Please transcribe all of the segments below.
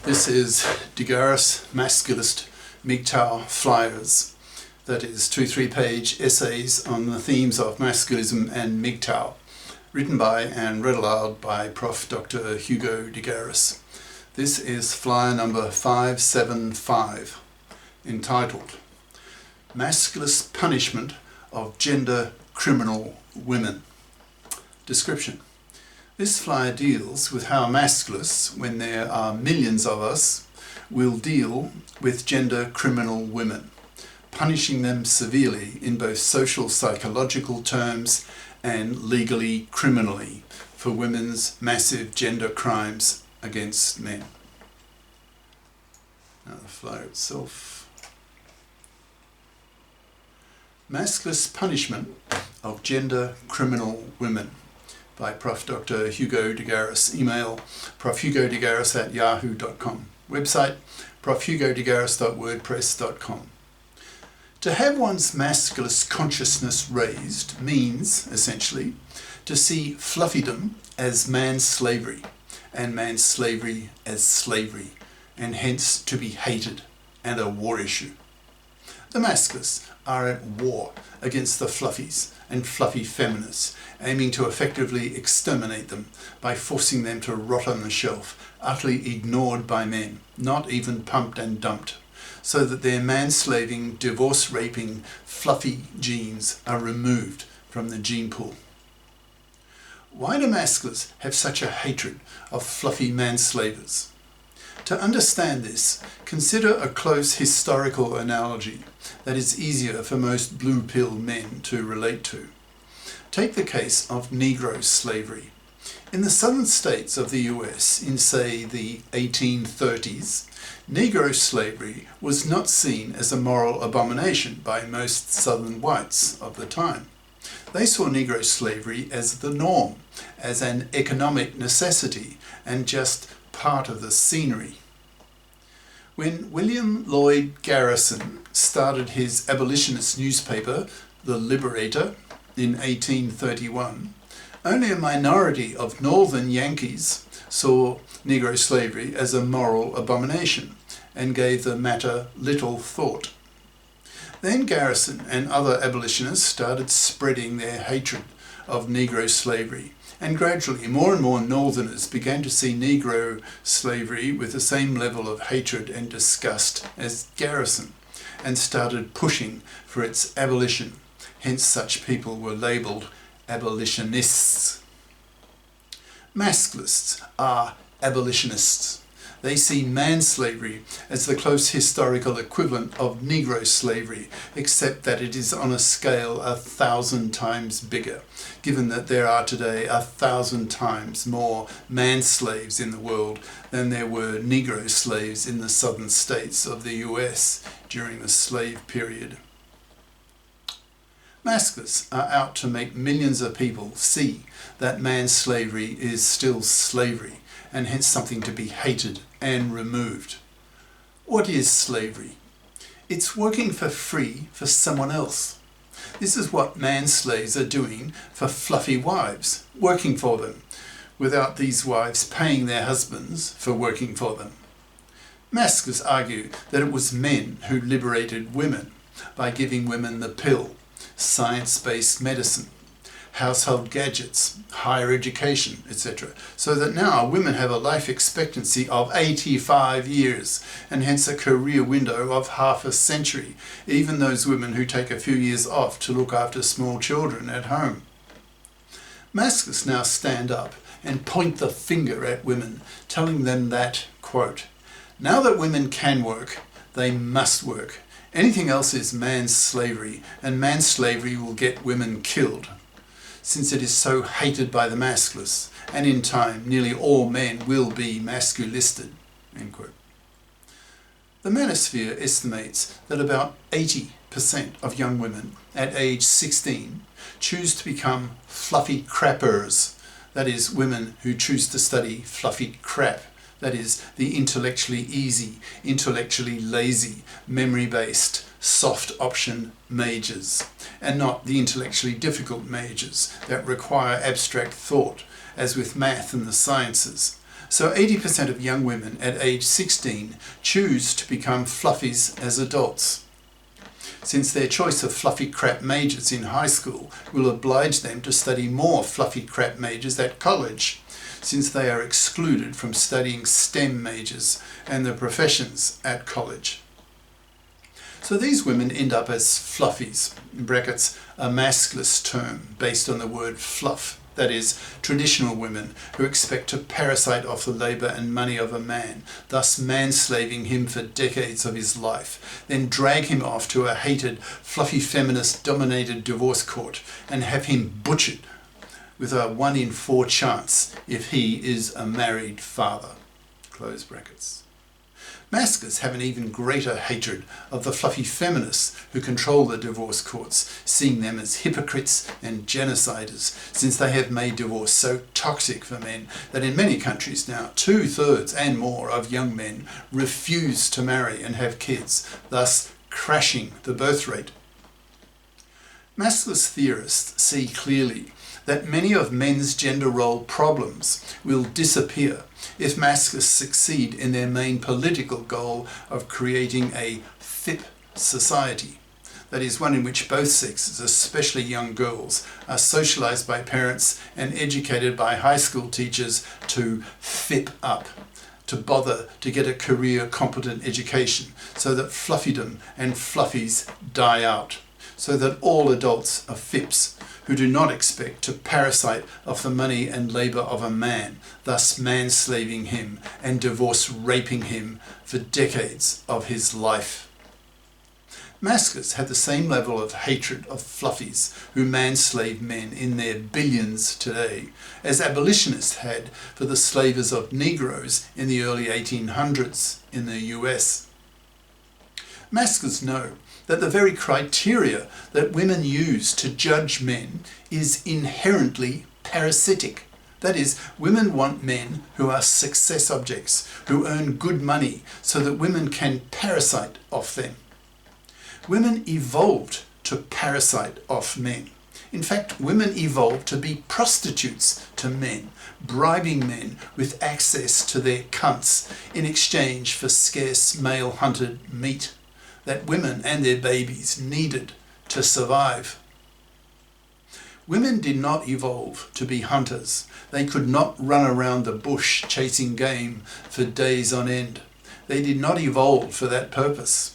This is Garis Masculist MGTOW flyers. That is 2 3-page essays on the themes of masculism and MGTOW, written by and read aloud by Prof. Dr. Hugo de Garis. This is flyer number 575, entitled Masculist Punishment of Gender Criminal Women. Description. This flyer deals with how masculists, when there are millions of us, will deal with gender criminal women, punishing them severely in both social psychological terms and legally criminally for women's massive gender crimes against men. Now the flyer itself. Masculist Punishment of Gender Criminal Women by Prof. Dr. Hugo de Garis. Email profhugodegaris@yahoo.com. Website profhugodegaris.wordpress.com. To have one's masculist consciousness raised means, essentially, to see fluffydom as man's slavery and man's slavery as slavery, and hence to be hated and a war issue. The masculists are at war against the fluffies and fluffy feminists, aiming to effectively exterminate them by forcing them to rot on the shelf, utterly ignored by men, not even pumped and dumped, so that their manslaving, divorce-raping, fluffy genes are removed from the gene pool. Why do masculists have such a hatred of fluffy manslavers? To understand this, consider a close historical analogy that is easier for most blue-pill men to relate to. Take the case of Negro slavery. In the southern states of the US, in say the 1830s, Negro slavery was not seen as a moral abomination by most southern whites of the time. They saw Negro slavery as the norm, as an economic necessity, and just part of the scenery. When William Lloyd Garrison started his abolitionist newspaper, The Liberator, in 1831, only a minority of northern Yankees saw Negro slavery as a moral abomination and gave the matter little thought. Then Garrison and other abolitionists started spreading their hatred of Negro slavery, and gradually more and more Northerners began to see Negro slavery with the same level of hatred and disgust as Garrison, and started pushing for its abolition. Hence such people were labelled abolitionists. Masculists are abolitionists. They see manslavery as the close historical equivalent of Negro slavery, except that it is on a scale 1,000 times bigger, given that there are today 1,000 times more man-slaves in the world than there were Negro slaves in the southern states of the US during the slave period. Masculists are out to make millions of people see that manslavery is still slavery, and hence something to be hated and removed. What is slavery? It's working for free for someone else. This is what manslaves are doing for fluffy wives, working for them, without these wives paying their husbands for working for them. Masculists argue that it was men who liberated women by giving women the pill, science-based medicine, household gadgets, higher education, etc., so that now women have a life expectancy of 85 years and hence a career window of half a century, even those women who take a few years off to look after small children at home. Masculists now stand up and point the finger at women, telling them that, quote, now that women can work, they must work. Anything else is man's slavery, and man's slavery will get women killed, since it is so hated by the masculists, and in time nearly all men will be masculisted. End quote. The manosphere estimates that about 80% of young women at age 16 choose to become fluffy crappers, that is, women who choose to study fluffy crap. That is, the intellectually easy, intellectually lazy, memory-based, soft option majors, and not the intellectually difficult majors that require abstract thought, as with math and the sciences, So 80% of young women at age 16 choose to become fluffies as adults, since their choice of fluffy crap majors in high school will oblige them to study more fluffy crap majors at college, since they are excluded from studying STEM majors and the professions at college. So these women end up as fluffies, in brackets, a masculist term based on the word fluff. That is, traditional women who expect to parasite off the labour and money of a man, thus manslaving him for decades of his life, then drag him off to a hated, fluffy feminist-dominated divorce court and have him butchered with a 1 in 4 chance if he is a married father. Close brackets. Masculists have an even greater hatred of the fluffy feminists who control the divorce courts, seeing them as hypocrites and genociders, since they have made divorce so toxic for men that in many countries now 2/3 and more of young men refuse to marry and have kids, thus crashing the birth rate. Masculist theorists see clearly that many of men's gender role problems will disappear if masculists succeed in their main political goal of creating a FIP society. That is, one in which both sexes, especially young girls, are socialised by parents and educated by high school teachers to FIP up, to bother to get a career competent education, so that fluffydom and fluffies die out, so that all adults are FIPs, who do not expect to parasite off the money and labour of a man, thus manslaving him and divorce raping him for decades of his life. Masculists have the same level of hatred of fluffies who manslave men in their billions today as abolitionists had for the slavers of Negroes in the early 1800s in the US. Masculists know that the very criteria that women use to judge men is inherently parasitic. That is, women want men who are success objects, who earn good money, so that women can parasite off them. Women evolved to parasite off men. In fact, women evolved to be prostitutes to men, bribing men with access to their cunts in exchange for scarce male-hunted meat that women and their babies needed to survive. Women did not evolve to be hunters. They could not run around the bush chasing game for days on end. They did not evolve for that purpose.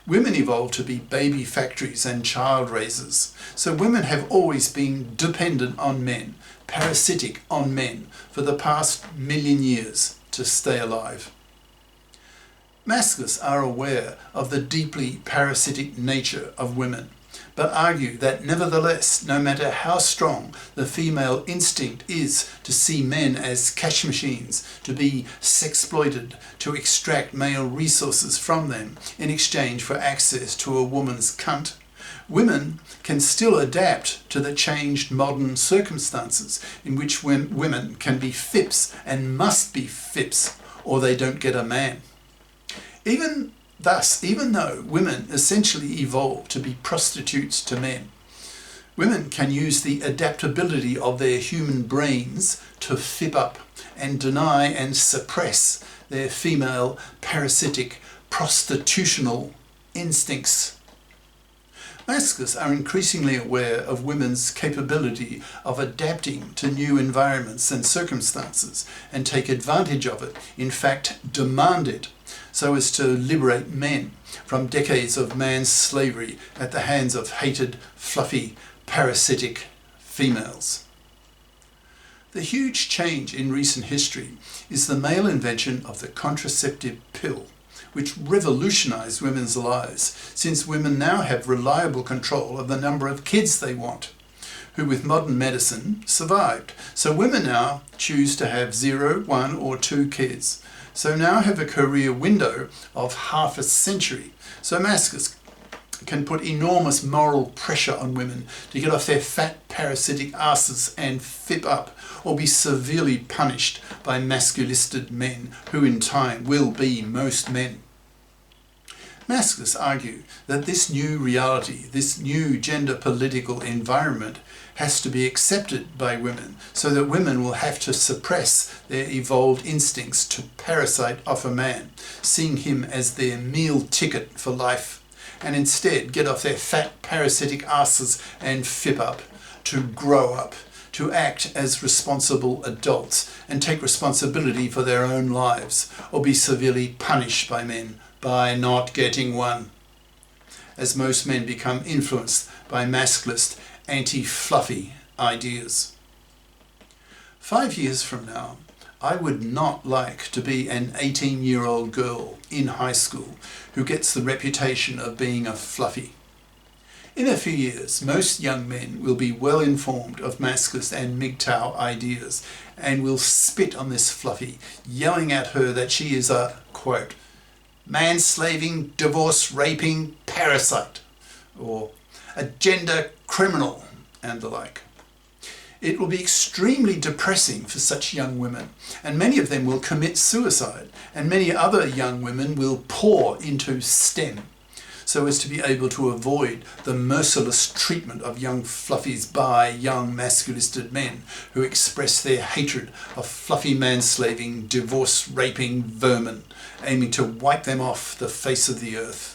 Women evolved to be baby factories and child raisers. So women have always been dependent on men, parasitic on men for the past 1,000,000 years to stay alive. Masculists are aware of the deeply parasitic nature of women, but argue that nevertheless, no matter how strong the female instinct is to see men as cash machines, to be sexploited, to extract male resources from them in exchange for access to a woman's cunt, women can still adapt to the changed modern circumstances in which women can be FIPs and must be FIPs or they don't get a man. Even though women essentially evolved to be prostitutes to men, women can use the adaptability of their human brains to FIP up and deny and suppress their female parasitic prostitutional instincts. Masculists are increasingly aware of women's capability of adapting to new environments and circumstances and take advantage of it, in fact demand it, so as to liberate men from decades of man's slavery at the hands of hated, fluffy, parasitic females. The huge change in recent history is the male invention of the contraceptive pill, which revolutionized women's lives, since women now have reliable control of the number of kids they want, who with modern medicine survived. So women now choose to have 0, 1 or 2 kids. So now have a career window of half a century. So masculists can put enormous moral pressure on women to get off their fat parasitic asses and FIP up, or be severely punished by masculisted men, who in time will be most men. Masculists argue that this new reality, this new gender political environment, has to be accepted by women, so that women will have to suppress their evolved instincts to parasite off a man, seeing him as their meal ticket for life, and instead get off their fat parasitic asses and fip up, to grow up, to act as responsible adults and take responsibility for their own lives, or be severely punished by men by not getting one, as most men become influenced by masculist, anti-fluffy ideas. 5 years from now, I would not like to be an 18-year-old girl in high school who gets the reputation of being a fluffy. In a few years, most young men will be well informed of masculist and MGTOW ideas and will spit on this fluffy, yelling at her that she is a, quote, man-slaving, divorce-raping parasite, or a gender criminal, and the like. It will be extremely depressing for such young women, and many of them will commit suicide, and many other young women will pour into STEM, so as to be able to avoid the merciless treatment of young fluffies by young masculisted men who express their hatred of fluffy man-slaving, divorce-raping vermin, aiming to wipe them off the face of the earth.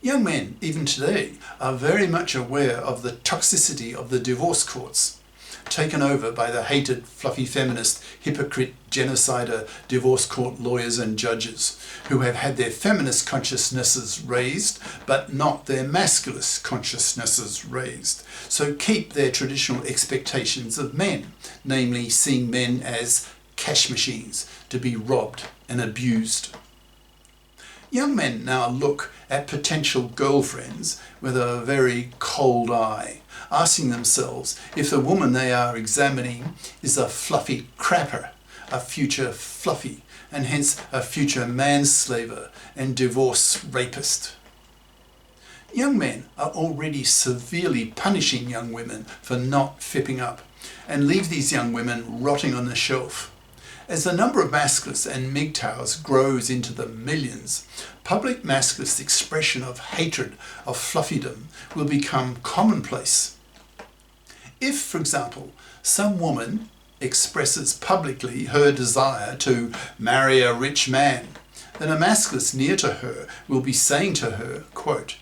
Young men, even today, are very much aware of the toxicity of the divorce courts, taken over by the hated, fluffy feminist, hypocrite, genocider, divorce court lawyers and judges, who have had their feminist consciousnesses raised, but not their masculist consciousnesses raised, so keep their traditional expectations of men, namely seeing men as cash machines to be robbed and abused. Young men now look at potential girlfriends with a very cold eye, asking themselves if the woman they are examining is a fluffy crapper, a future fluffy, and hence a future manslaver and divorce rapist. Young men are already severely punishing young women for not fipping up, and leave these young women rotting on the shelf. As the number of masculists and MGTOWs grows into the millions, public masculist expression of hatred of fluffydom will become commonplace. If, for example, some woman expresses publicly her desire to marry a rich man, then a masculist near to her will be saying to her, quote,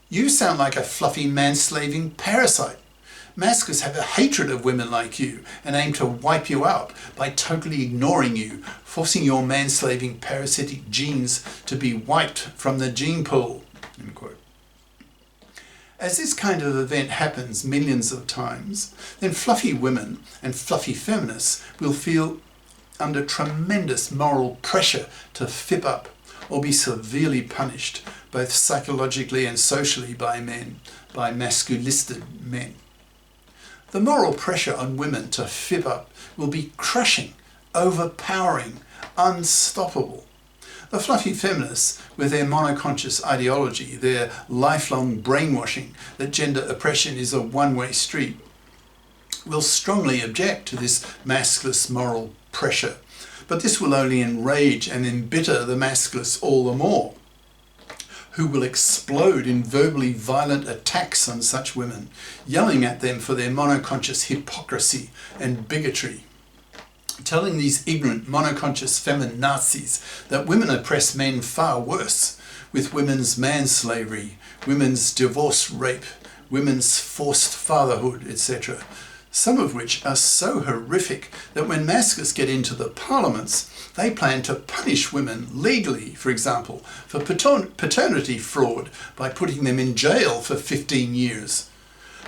"You sound like a fluffy man-slaving parasite. Masculists have a hatred of women like you and aim to wipe you out by totally ignoring you, forcing your man-slaving parasitic genes to be wiped from the gene pool." End quote. As this kind of event happens millions of times, then fluffy women and fluffy feminists will feel under tremendous moral pressure to fip up or be severely punished, both psychologically and socially by men, by masculisted men. The moral pressure on women to fip up will be crushing, overpowering, unstoppable. The fluffy feminists, with their monoconscious ideology, their lifelong brainwashing that gender oppression is a one-way street, will strongly object to this masculist moral pressure. But this will only enrage and embitter the masculists all the more, who will explode in verbally violent attacks on such women, yelling at them for their monoconscious hypocrisy and bigotry, telling these ignorant monoconscious feminazis that women oppress men far worse, with women's manslavery, women's divorce rape, women's forced fatherhood, etc., some of which are so horrific that when masculists get into the parliaments, they plan to punish women legally, for example, for paternity fraud by putting them in jail for 15 years,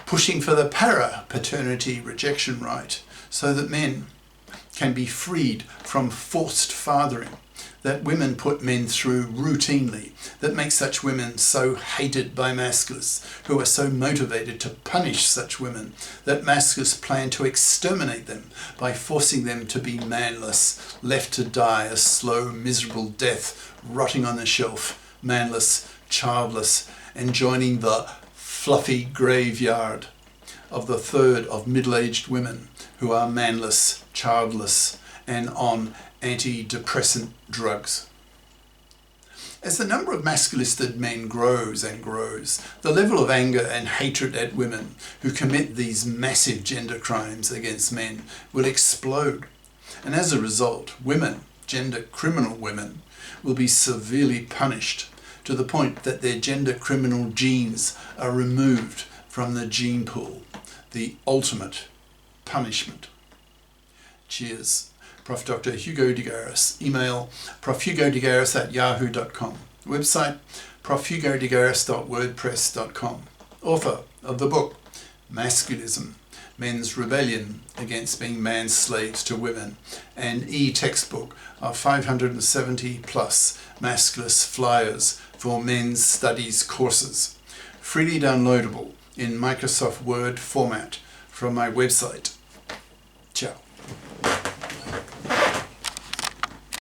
pushing for the para-paternity rejection right so that men can be freed from forced fathering that women put men through routinely, that makes such women so hated by masculists, who are so motivated to punish such women that masculists plan to exterminate them by forcing them to be manless, left to die a slow, miserable death, rotting on the shelf, manless, childless, and joining the fluffy graveyard of the third of middle-aged women who are manless, childless, and on antidepressant drugs. As the number of masculisted men grows and grows, the level of anger and hatred at women who commit these massive gender crimes against men will explode. And as a result, women, gender criminal women, will be severely punished to the point that their gender criminal genes are removed from the gene pool. The ultimate punishment. Cheers. Prof. Dr. Hugo de Garis. Email profhugodegaris@yahoo.com. Website profhugodegaris.wordpress.com. Author of the book Masculism, Men's Rebellion Against Being Man's Slaves to Women, and e-textbook of 570 plus masculist flyers for men's studies courses. Freely downloadable in Microsoft Word format from my website